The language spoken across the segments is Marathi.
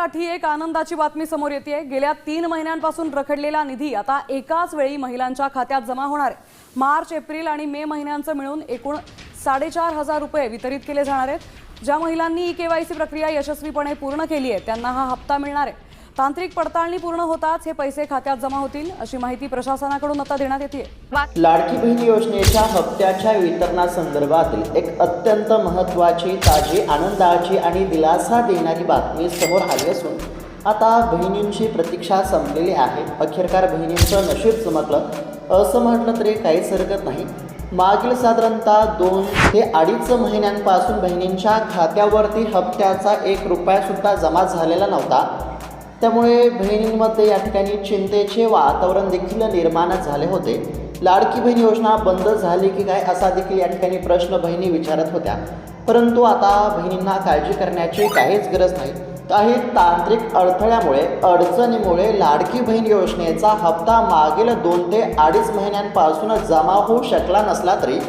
महिलांसाठी एक आनंदाची बातमी समोर येते। गेल्या 3 महिन्यांपासून रखडलेला निधी आता एकाच वेळी महिलांच्या खात्यात जमा होणार आहे। मार्च, एप्रिल आणि मे महिन्यांचे मिळून एकूण 4,500 रुपये वितरित केले जाणार आहेत। ज्या महिलांनी ई-केवायसी प्रक्रिया यशस्वीपणे पूर्ण केली आहे त्यांना हा हप्ता मिळणार आहे। तांत्रिक पडताळणी पूर्ण होताच हे पैसे खात्यात जमा होतील अशी माहिती प्रशासनाकडून आता देण्यात येते। लाडकी बहीण योजनेच्या हप्त्याच्या वितरणासंदर्भातील एक अत्यंत महत्त्वाची, ताजी, आनंदाची आणि दिलासा देणारी बातमी समोर आली असून आता बहिणींची प्रतीक्षा संपलेली आहे। अखेरकार बहिणींचं नशीब चमकलं असं म्हटलं तरी काहीच हरकत नाही। मागील साधारणतः 2 ते 2.5 महिन्यांपासून बहिणींच्या खात्यावरती हप्त्याचा 1 रुपया सुद्धा जमा झालेला नव्हता। त्यामुळे बहिणींमध्ये या ठिकाणी चिंतेचे वातावरण देखील निर्माण झाले होते। लाडकी बहीण योजना बंद झाली की काय असा देखील या ठिकाणी प्रश्न बहिणी विचारत होत्या। परंतु आता बहिणींना काळजी करण्याची काहीच गरज नाही। काही तांत्रिक अडथळ्यामुळे, अडचणीमुळे लाडकी बहीण योजनेचा हप्ता मागील 2 ते 2.5 महिन्यांपासून जमा होऊ शकला नसला तरी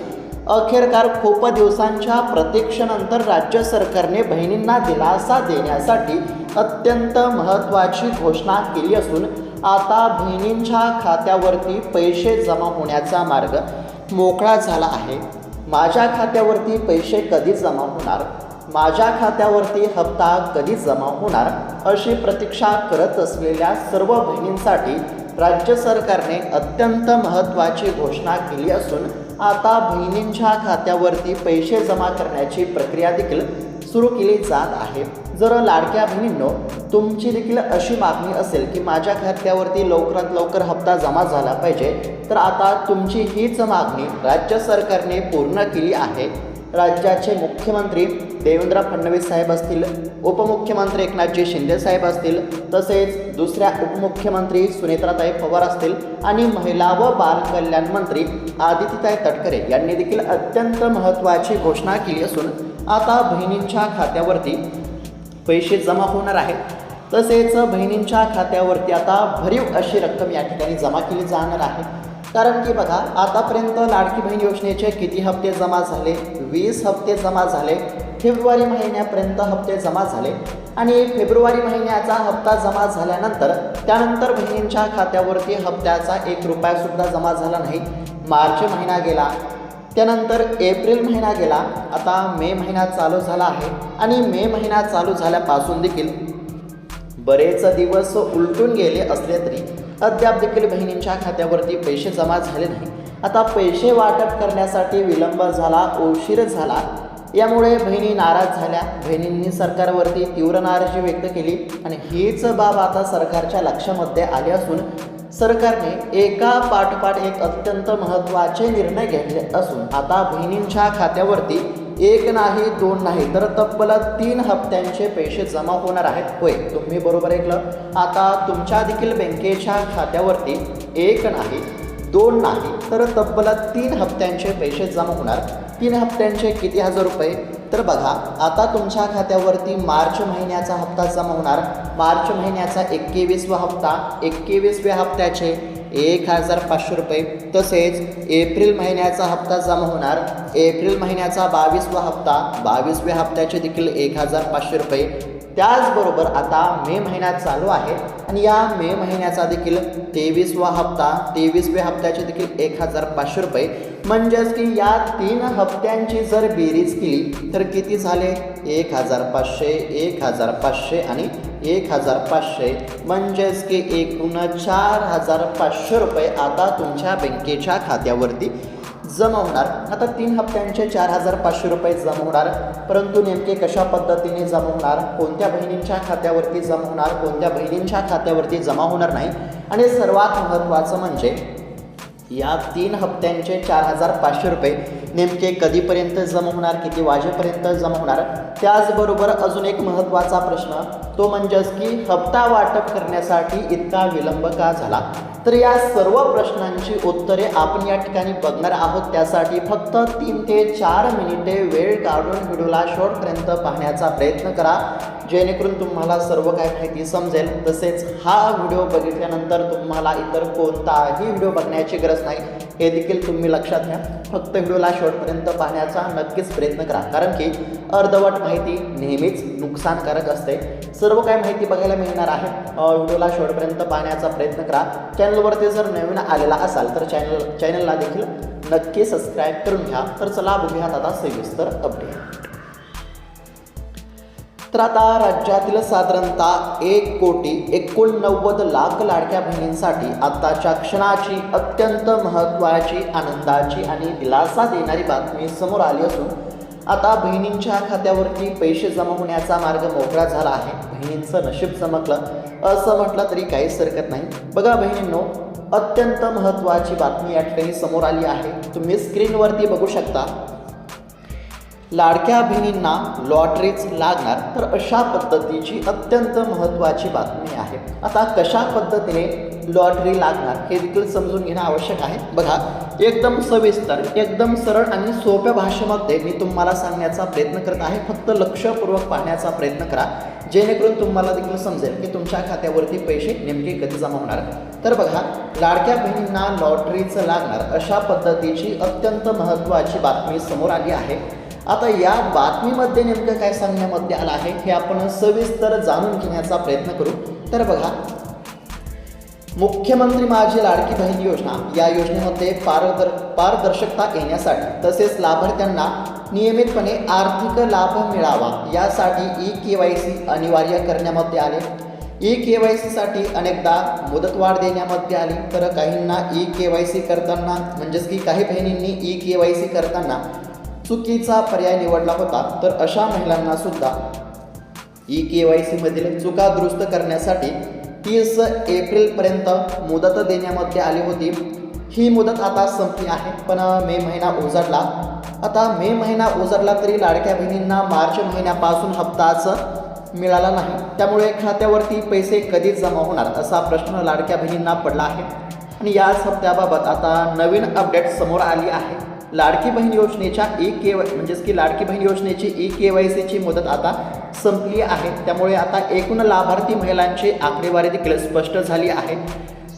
अखेरकार खूप दिवसांच्या प्रतीक्षेनंतर राज्य सरकारने बहिणींना दिलासा देण्यासाठी अत्यंत महत्त्वाची घोषणा केली असून आता बहिणींच्या खात्यावरती पैसे जमा होण्याचा मार्ग मोकळा झाला आहे। माझ्या खात्यावरती पैसे कधी जमा होणार, माझ्या खात्यावरती हप्ता कधी जमा होणार अशी प्रतीक्षा करत असलेल्या सर्व बहिणींसाठी राज्य सरकारने अत्यंत महत्त्वाची घोषणा केली असून आता बहिणींच्या खात्यावरती पैसे जमा करण्याची प्रक्रिया देखील सुरू केली जात आहे। जर लाडक्या बहिणींनो तुमची देखील अशी मागणी असेल की माझ्या खात्यावरती लवकरात लवकर हप्ता जमा झाला पाहिजे, तर आता तुमची हीच मागणी राज्य सरकारने पूर्ण केली आहे। राज्याचे मुख्यमंत्री देवेंद्र फडणवीस साहेब असतील, उपमुख्यमंत्री एकनाथजी शिंदे साहेब असतील, तसेच दुसऱ्या उपमुख्यमंत्री सुनेत्राताई पवार असतील आणि महिला व बालकल्याण मंत्री आदितीताई तटकरे यांनी देखील अत्यंत महत्त्वाची घोषणा केली असून आता बहिणींच्या खात्यावरती पैसे जमा होणार आहेत। तसेच बहिणींच्या खात्यावरती आता भरीव अशी रक्कम या ठिकाणी जमा केली जाणार आहे। कारण की बघा, आतापर्यंत लाडकी बहीण योजनेचे किती हप्ते जमा झाले? 20 हप्ते जमा झाले। फेब्रुवारी महिन्यापर्यंत हप्ते जमा झाले आणि फेब्रुवारी महिन्याचा हप्ता जमा झाल्यानंतर त्यानंतर बहिणींच्या खात्यावरती हप्त्याचा 1 रुपया सुद्धा जमा झाला नाही। मार्च महिना गेला, त्यानंतर एप्रिल महिना गेला, आता मे महिना चालू झाला आहे आणि मे महिना चालू झाल्यापासून देखील बरेच दिवस उलटून गेले असले तरी अद्याप देखील बहिणींच्या खात्यावरती पैसे जमा झाले नाही। आता पैसे वाटप करण्यासाठी विलंब झाला, उशीर झाला, यामुळे बहिणी नाराज झाल्या। बहिणींनी सरकारवरती तीव्र नाराजी व्यक्त केली आणि हीच बाब आता सरकारच्या लक्षामध्ये आली असून सरकारने एका पाठोपाठ एक अत्यंत महत्त्वाचे निर्णय घेतले असून आता बहिणींच्या खात्यावरती 1 नाही, 2 नाही, तर तब्बल 3 हप्त्यांचे पैसे जमा होणार आहेत। होय, तुम्ही बरोबर ऐकलं। आता तुमच्या देखील बँकेच्या खात्यावरती 1 नाही, 2 नाही, तर तब्बल 3 हप्त्यांचे पैसे जमा होणार। 3 हप्त्यांचे किती हजार रुपये? तर बघा, आता तुमच्या खात्यावरती मार्च महिन्याचा हप्ता जमा होणार। मार्च महिन्याचा 21वा हप्ता, 21व्या हप्त्याचे 1,500 रुपये। तसेच एप्रिल महिन्याचा हप्ता जमा होणार। एप्रिल महिन्याचा 22वा हप्ता, 22व्या हप्त्याचे देखील 1,500 रुपये। त्याचबरोबर आता मे महिना चालू आहे आणि या मे महिन्याचा देखील 23वा हप्ता, 23व्या हप्त्याचे देखील 1,500 रुपये। म्हणजेच की या 3 हप्त्यांची जर बेरीज केली तर किती झाले? 1,500, 1,500 आणि 1,500, म्हणजेच की एकूण 4,500 रुपये आता तुमच्या बँकेच्या खात्यावरती जमा होणार। आता 3 हप्त्यांचे 4,500 रुपये जमा होणार, परंतु नेमके कशा पद्धतीने जमा होणार, कोणत्या बहिणींच्या खात्यावरती जमा होणार, कोणत्या बहिणींच्या खात्यावरती जमा होणार नाही, आणि सर्वात महत्त्वाचं म्हणजे या 3 हप्त्यांचे 4,500 रुपये नेमके कधीपर्यंत जमा होणार, किती वाजेपर्यंत जमा होणार। त्याचबरोबर अजून एक महत्त्वाचा प्रश्न तो म्हणजेच की हप्ता वाटप करण्यासाठी इतका विलंब का झाला? तर या सर्व प्रश्नांची उत्तरे आपण या ठिकाणी बघणार आहोत। त्यासाठी फक्त 3 ते 4 मिनिटे वेळ काढून व्हिडिओला शेवटपर्यंत पाहण्याचा प्रयत्न करा, जेणेकरून तुम्हाला सर्व काही माहिती समजेल। तसेच हा व्हिडिओ बघितल्यानंतर तुम्हाला इतर कोणताही व्हिडिओ बघण्याची गरज नाही, हे देखील तुम्ही लक्षात घ्या। फक्त व्हिडिओला शेवटपर्यंत पाहण्याचा नक्कीच प्रयत्न करा, कारण की अर्धवट माहिती नेहमीच नुकसानकारक असते. सर्व काही माहिती बघायला मिळणार आहे. व्हिडिओला शेवटपर्यंत पाहण्याचा प्रयत्न करा. चॅनलवरती जर नवीन आलेला असाल तर चॅनलला देखील नक्की सबस्क्राईब करून घ्या. तर चला बघूयात आता सविस्तर अपडेट. तर आता राज्यातील साधारणतः 1,89,00,000 लाडक्या बहिणींसाठी आत्ताच्या क्षणाची अत्यंत महत्त्वाची, आनंदाची आणि दिलासा देणारी बातमी समोर आली असून आता बहिणींच्या खात्यावरती पैसे जमा होण्याचा मार्ग मोकळा झाला आहे. बहिणींचं नशीब चमकलं असं म्हटलं तरी काहीच हरकत नाही. बघा बहिणींनो, अत्यंत महत्त्वाची बातमी या ठिकाणी समोर आली आहे. तुम्ही स्क्रीनवरती बघू शकता. लाडक्या बहिणींना लॉटरीच लागणार, तर अशा पद्धतीची अत्यंत महत्त्वाची बातमी आहे. आता कशा पद्धतीने लॉटरी लागणार हे देखील समजून घेणं आवश्यक आहे. बघा, एकदम सविस्तर, एकदम सरळ आणि सोप्या भाषेमध्ये मी तुम्हाला सांगण्याचा प्रयत्न करत आहे. फक्त लक्षपूर्वक पाहण्याचा प्रयत्न करा, जेणेकरून तुम्हाला देखील समजेल की तुमच्या खात्यावरती पैसे नेमके कधी जमा होणार. तर बघा, लाडक्या बहिणींना लॉटरीच लागणार अशा पद्धतीची अत्यंत महत्त्वाची बातमी समोर आली आहे. आता या बातमीमध्ये नेमकं काय सांगण्यामध्ये आलं आहे हे आपण सविस्तर जाणून घेण्याचा प्रयत्न करू. तर बघा, मुख्यमंत्री माझी लाडकी बहीण योजना या योजनेमध्ये पारदर्शकता येण्यासाठी तसेच लाभार्थ्यांना नियमितपणे आर्थिक लाभ मिळावा यासाठी eKYC अनिवार्य करण्यामध्ये आले. eKYCसाठी अनेकदा मुदतवाढ देण्यामध्ये आली, तर काहींना eKYC करताना म्हणजेच की काही बहिणींनी eKYC करताना चुकीचा पर्याय निवडला होता. तर अशा महिलांना सुद्धा eKYC मधील चुका दुरुस्त करण्यासाठी 30 एप्रिलपर्यंत मुदत देण्यामध्ये आली होती. ही मुदत आता संपली आहे, पण मे महिना उजाडला. आता मे महिना उजाडला तरी लाडक्या बहिणींना मार्च महिन्यापासून हप्ताच मिळाला नाही. त्यामुळे खात्यावरती पैसे कधी जमा होणार असा प्रश्न लाडक्या बहिणींना पडला आहे. आणि याच हप्त्याबाबत आता नवीन अपडेट समोर आली आहे. लाडकी बहीण योजनेच्या म्हणजेच की लाडकी बहीण योजनेची eKYCची मुदत आता संपली आहे. त्यामुळे आता एकूण लाभार्थी महिलांची आकडेवारी देखील स्पष्ट झाली आहे.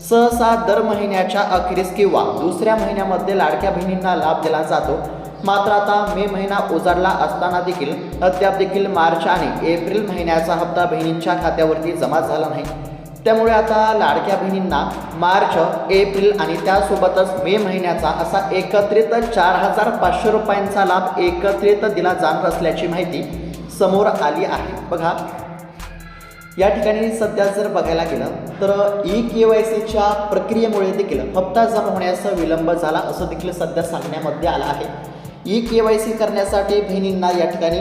सहसा दर महिन्याच्या अखेरीस किंवा दुसऱ्या महिन्यामध्ये लाडक्या बहिणींना लाभ दिला जातो. मात्र आता मे महिना उजाडला असताना देखील अद्याप देखील मार्च आणि एप्रिल महिन्याचा हप्ता बहिणींच्या खात्यावरती जमा झाला नाही. त्यामुळे आता लाडक्या बहिणींना मार्च, एप्रिल आणि त्यासोबतच मे महिन्याचा असा एकत्रित 4,500 रुपयांचा लाभ एकत्रित दिला जाणार असल्याची माहिती समोर आली आहे. बघा, या ठिकाणी सध्या जर बघायला गेलं तर eKYCच्या प्रक्रियेमुळे देखील हप्ता जमा होण्याचा विलंब झाला असं देखील सध्या सांगण्यामध्ये आलं आहे. eKYC करण्यासाठी बहिणींना या ठिकाणी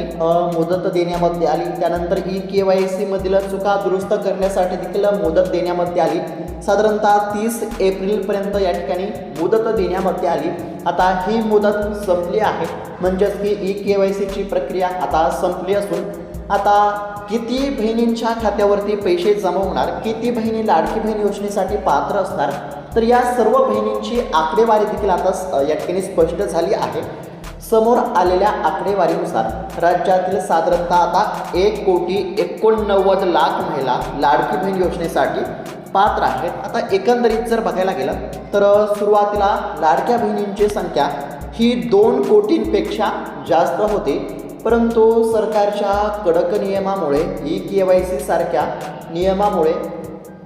मुदत देण्यामध्ये आली. त्यानंतर eKYC मधील चुका दुरुस्त करण्यासाठी देखील मुदत देण्यामध्ये आली. साधारणतः 30 एप्रिलपर्यंत या ठिकाणी मुदत देण्यामध्ये आली. आता ही मुदत संपली आहे, म्हणजेच की eKYCची प्रक्रिया आता संपली असून आता किती बहिणींच्या खात्यावरती पैसे जमा होणार, किती बहिणी लाडकी बहीण योजनेसाठी पात्र असणार, तर या सर्व बहिणींची आकडेवारी देखील आता या ठिकाणी स्पष्ट झाली आहे. समोर आलेल्या आकडेवारीनुसार राज्यातील साधारणतः आता 1,89,00,000 महिला लाडकी बहीण योजनेसाठी पात्र आहेत. आता एकंदरीत जर बघायला गेलं तर सुरुवातीला लाडक्या बहिणींची संख्या ही 2 कोटींपेक्षा जास्त होती, परंतु सरकारच्या कडक नियमामुळे eKYC सारख्या नियमामुळे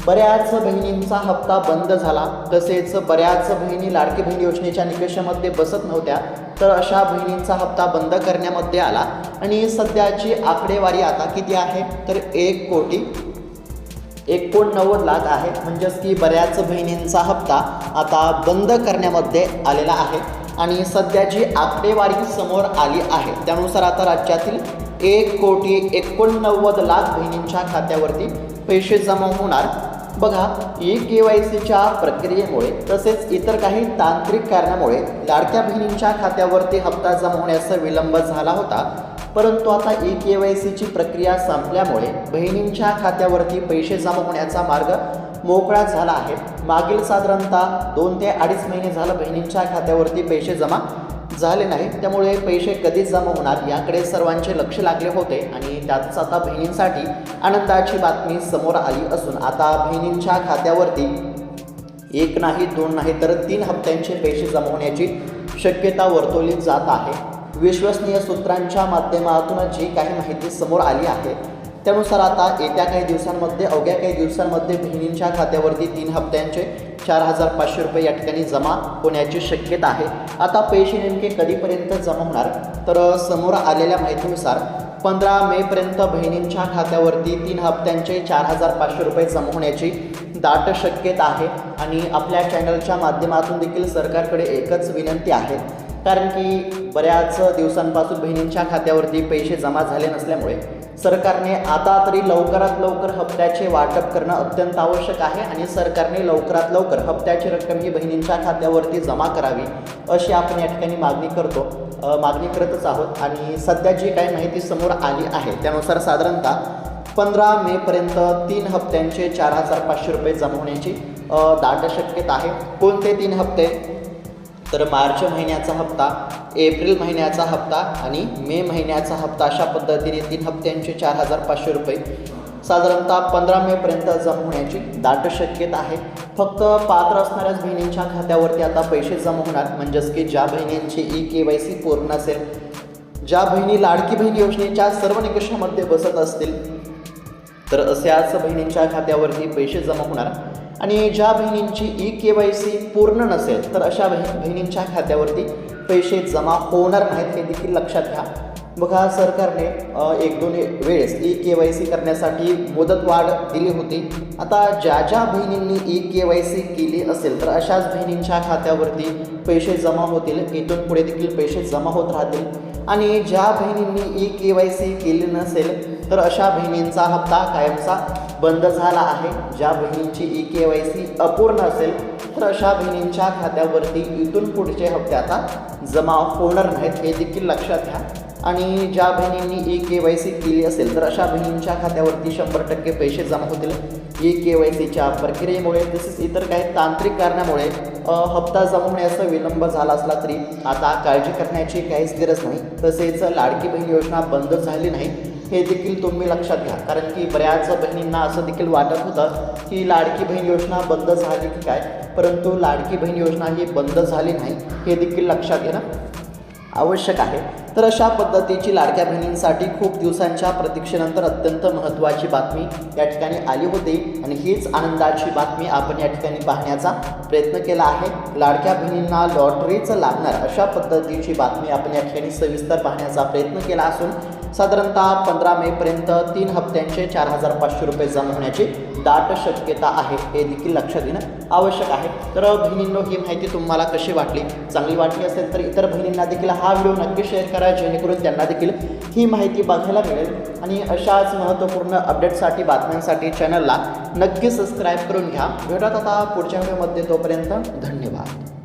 बऱ्याच बहिणींचा हप्ता बंद झाला. तसेच बऱ्याच बहिणी लाडकी बहीण योजनेच्या निकषामध्ये बसत नव्हत्या, तर अशा बहिणींचा हप्ता बंद करण्यामध्ये आला. आणि सध्याची आकडेवारी आता किती आहे तर 1,89,00,000 आहे. म्हणजेच की बऱ्याच बहिणींचा हप्ता आता बंद करण्यामध्ये आलेला आहे. आणि सध्याची आकडेवारी समोर आली आहे त्यानुसार आता राज्यातील 1,89,00,000 बहिणींच्या खात्यावरती पैसे जमा होणार. बघा, eKYCच्या प्रक्रियेमुळे तसेच इतर काही तांत्रिक कारणामुळे लाडक्या बहिणींच्या खात्यावरती हप्ता जमा होण्याचा विलंब झाला होता, परंतु आता eKYCची प्रक्रिया संपल्यामुळे बहिणींच्या खात्यावरती पैसे जमा होण्याचा मार्ग मोकळा झाला आहे. मागील साधारणतः 2 ते 2.5 महिने झालं बहिणींच्या खात्यावरती पैसे जमा झाले नाही. त्यामुळे पैसे कधी जमा होणार याकडे सर्वांचे लक्ष लागले होते आणि त्यातच आता बहिणींसाठी आनंदाची बातमी समोर आली असून आता बहिणींच्या खात्यावरती 1 नाही 2 नाही तर 3 हप्त्यांचे पैसे जमा होण्याची शक्यता वर्तवली जात आहे. विश्वसनीय सूत्रांच्या माध्यमातून जी काही माहिती समोर आली आहे त्यानुसार आता येत्या काही दिवसांमध्ये अवघ्या काही दिवसांमध्ये बहिणींच्या खात्यावरती 3 हप्त्यांचे 4,500 रुपये या ठिकाणी जमा होण्याची शक्यता आहे. आता पैसे नेमके कधीपर्यंत जमा होणार तर समोर आलेल्या माहितीनुसार 15 मेपर्यंत बहिणींच्या खात्यावरती 3 हप्त्यांचे 4,500 रुपये जमा होण्याची दाट शक्यता आहे. आणि आपल्या चॅनलच्या माध्यमातून देखील सरकारकडे एकच विनंती आहे, कारण की बऱ्याच दिवसांपासून बहिणींच्या खात्यावरती पैसे जमा झाले नसल्यामुळे सरकारने आता तरी लवकरात लवकर हप्त्याचे वाटप करणं अत्यंत आवश्यक आहे आणि सरकारने लवकरात लवकर हप्त्याची रक्कम ही बहिणींच्या खात्यावरती जमा करावी अशी आपण या ठिकाणी मागणी करतच आहोत. आणि सध्या जी काही माहिती समोर आली आहे त्यानुसार साधारणतः 15 मेपर्यंत 3 हप्त्यांचे 4,500 रुपये जमा होण्याची दाट शक्यता आहे. कोणते 3 हप्ते तर मार्च महिन्याचा हप्ता, एप्रिल महिन्याचा हप्ता आणि मे महिन्याचा हप्ता अशा पद्धतीने 3 हप्त्यांचे 4,500 रुपये साधारणतः 15 मेपर्यंत जमा होण्याची दाट शक्यता आहे. फक्त पात्र असणाऱ्याच बहिणींच्या खात्यावरती आता पैसे जमा होणार, म्हणजेच की ज्या बहिणींची KYC पूर्ण असेल, ज्या बहिणी लाडकी बहीण योजनेच्या सर्व निकषामध्ये बसत असतील तर अशाच बहिणींच्या खात्यावरती पैसे जमा होणार. आणि ज्या बहिणींची KYC पूर्ण नसेल तर अशा बहिणींच्या खात्यावरती पैसे जमा होणार नाहीत, हे देखील लक्षात घ्या. बघा, सरकारने 1-2 वेळेस KYC करण्यासाठी मुदतवाढ दिली होती. आता ज्या बहिणींनी KYC केली असेल तर अशाच बहिणींच्या खात्यावरती पैसे जमा होतील. इथून पुढे देखील पैसे जमा होत राहतील. आणि ज्या बहिणींनी KYC केली नसेल तर अशा बहिणींचा हप्ता कायमचा बंद झाला आहे. ज्या बहिणींची KYC अपूर्ण असेल तर अशा बहिणींच्या खात्यावरती इथून पुढचे हप्ते आता जमा होणार नाहीत, हे देखील लक्षात घ्या. आणि ज्या बहिणींनी KYC केली असेल तर अशा बहिणींच्या खात्यावरती 100% पैसे जमा होतील. KYCच्या प्रक्रियेमुळे तसेच इतर काही तांत्रिक कारणामुळे हप्ता जमा होण्याचा विलंब झाला असला तरी आता काळजी करण्याची काहीच गरज नाही. तसेच लाडकी बहीण योजना बंद झाली नाही, हे देखील तुम्ही लक्षात घ्या. कारण की बऱ्याच बहिणींना असं देखील वाटत होतं की लाडकी बहीण योजना बंद झाली की काय, परंतु लाडकी बहीण योजना ही बंद झाली नाही, हे देखील लक्षात घेणं आवश्यक आहे. तर अशा पद्धतीची लाडक्या बहिणींसाठी खूप दिवसांच्या प्रतीक्षेनंतर अत्यंत महत्त्वाची बातमी या ठिकाणी आली होती आणि हीच आनंदाची बातमी आपण या ठिकाणी पाहण्याचा प्रयत्न केला आहे. लाडक्या बहिणींना लॉटरीचं लागणार अशा पद्धतीची बातमी आपण या ठिकाणी सविस्तर पाहण्याचा प्रयत्न केला असून साधारणतः 15 मेपर्यंत 3 हप्त्यांचे 4,500 रुपये जमा होण्याची दाट शक्यता आहे, हे देखील लक्षात घेणं आवश्यक आहे. तर बहिणींनो, ही माहिती तुम्हाला कशी वाटली? चांगली वाटली असेल तर इतर बहिणींना देखील हा व्हिडिओ नक्की शेअर करा, जेणेकरून त्यांना देखील ही माहिती बघायला मिळेल. आणि अशाच महत्त्वपूर्ण अपडेटसाठी, बातम्यांसाठी चॅनलला नक्की सबस्क्राईब करून घ्या. भेटूयात आता पुढच्या व्हिडिओमध्ये. तोपर्यंत धन्यवाद.